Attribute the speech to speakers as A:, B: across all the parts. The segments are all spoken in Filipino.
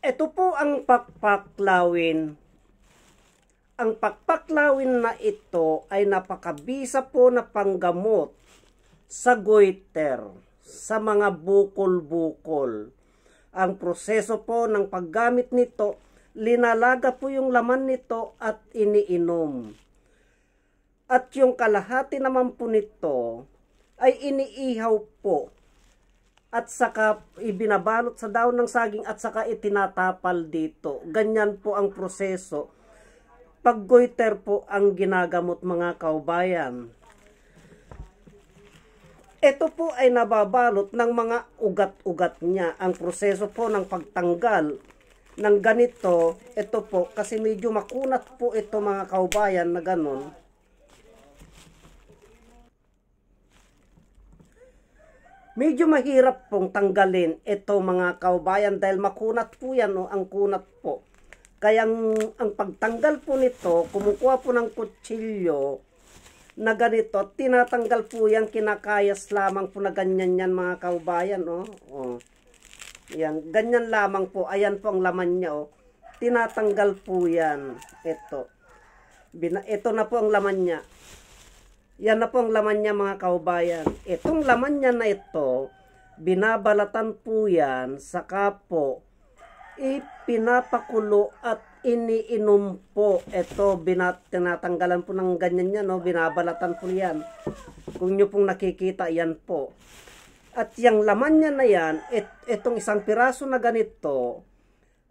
A: Ito po ang pakpaklawin. Ang pakpaklawin na ito ay napakabisa po na panggamot sa goiter, sa mga bukol-bukol. Ang proseso po ng paggamit nito, linalaga po yung laman nito at iniinom. At yung kalahati naman po nito ay iniihaw po at saka ibinabalot sa daon ng saging at saka itinatapal dito. Ganyan po ang proseso. Pag goiter po ang ginagamot, mga kaubayan. Ito po ay nababalot ng mga ugat-ugat niya. Ang proseso po ng pagtanggal ng ganito, ito po, kasi medyo makunat po ito, mga kaubayan, na ganun. Medyo mahirap pong tanggalin ito, mga kaubayan, dahil makunat po yan, o, ang kunat po. Kaya ang pagtanggal po nito, kumukuha po ng kutsilyo na ganito, tinatanggal po yan, kinakayas lamang po na ganyan yan, mga kaubayan. Yan, ganyan lamang po, ayan po ang laman niya. Tinatanggal po yan. Ito na po ang laman niya. Yan na po ang laman niya, mga kaubayan. Itong laman niya na ito, binabalatan po yan, saka po ipinapakulo at iniinom po. Ito, tinatanggalan po ng ganyan yan, binabalatan po yan. Kung nyo pong nakikita, yan po. At yung laman niya na yan, itong isang piraso na ganito,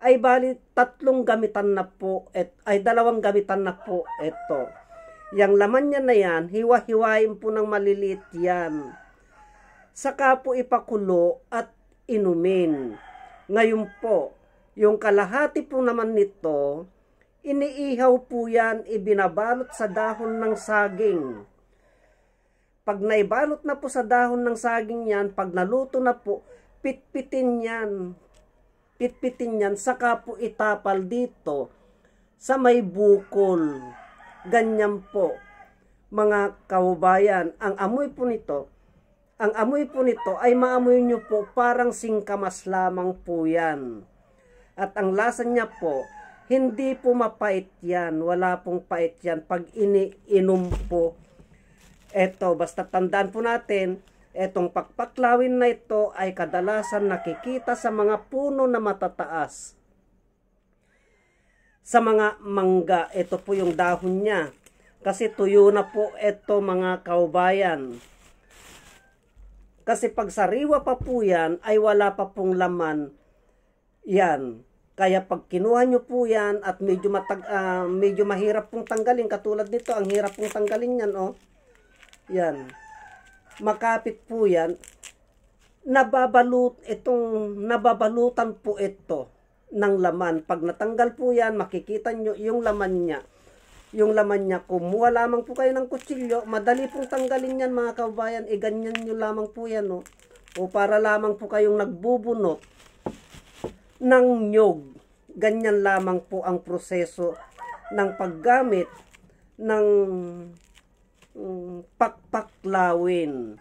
A: ay bali 3 gamitan na po, ay 2 gamitan na po ito. Yang laman niya na yan, hiwa-hiwain po ng maliliit yan. Saka po ipakulo at inumin. Ngayon po, yung kalahati po naman nito, iniihaw po yan, ibinabalot sa dahon ng saging. Pag naibalot na po sa dahon ng saging yan, pag naluto na po, pitpitin yan. Pitpitin yan, saka po itapal dito sa may bukol. Ganyan po, mga kaubayan. Ang amoy po nito ay maamoy nyo po parang singkamas lamang po yan. At ang lasa niya po, hindi po mapait yan. Wala pong pait yan pag iniinom po. Eto, basta tandaan po natin, etong pakpaklawin na ito ay kadalasan nakikita sa mga puno na matataas. Sa mga mangga, ito po yung dahon niya. Kasi tuyo na po ito, mga kaubayan. Kasi pag sariwa pa po yan, ay wala pa pong laman yan. Kaya pag kinuha nyo po yan at medyo mahirap pong tanggalin, katulad nito, ang hirap pong tanggalin yan, yan. Makapit po yan. Nababalutan po ito ng laman. Pag natanggal po yan, makikita nyo yung laman niya. Yung laman niya, kumuha lamang po kayo ng kutsilyo, madali pong tanggalin yan, mga kaubayan. Ganyan nyo lamang po yan, o para lamang po kayong nagbubunot ng nyog. Ganyan lamang po ang proseso ng paggamit ng pakpaklawin.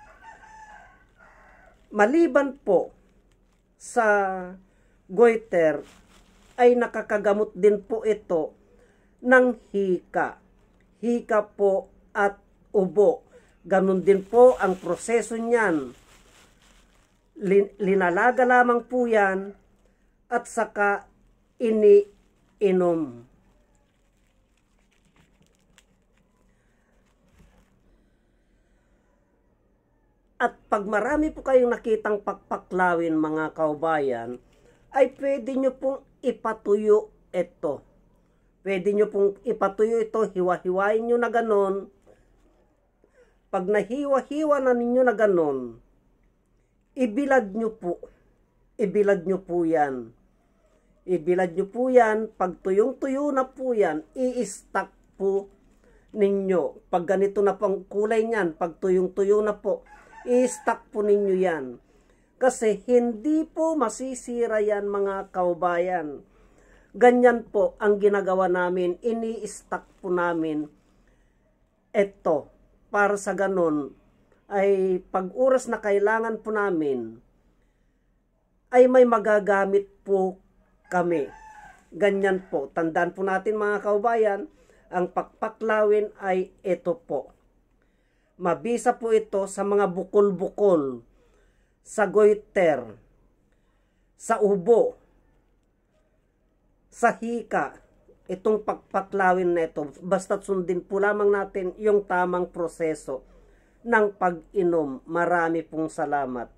A: Maliban po sa goiter, ay nakakagamot din po ito ng hika. Hika po at ubo. Ganun din po ang proseso niyan. Linalaga lamang po yan at saka iniinom. At pag marami po kayong nakitang pakpaklawin, mga kaubayan, ay pwede nyo pong ipatuyo ito. Pwede nyo pong ipatuyo ito, hiwa-hiwain nyo na ganon. Pag nahiwa-hiwa na ninyo na ganon, ibilad nyo po. Ibilad nyo po yan. Ibilad nyo po yan. Pag tuyong-tuyo na po yan, i-stack po ninyo. Pag ganito na po ang kulay niyan, pag tuyong-tuyo na po, i-stack po ninyo yan. Kasi hindi po masisira yan, mga kaubayan. Ganyan po ang ginagawa namin. Ini-stack po namin ito. Para sa ganon, ay pag oras na kailangan po namin, ay may magagamit po kami. Ganyan po. Tandaan po natin mga kaubayan, ang pakpaklawin ay ito po. Mabisa po ito sa mga bukol-bukol, sa goiter, sa ubo, sa hika. Itong pakpaklawin na ito, basta't sundin po lamang natin yung tamang proseso ng pag-inom. Marami pong salamat.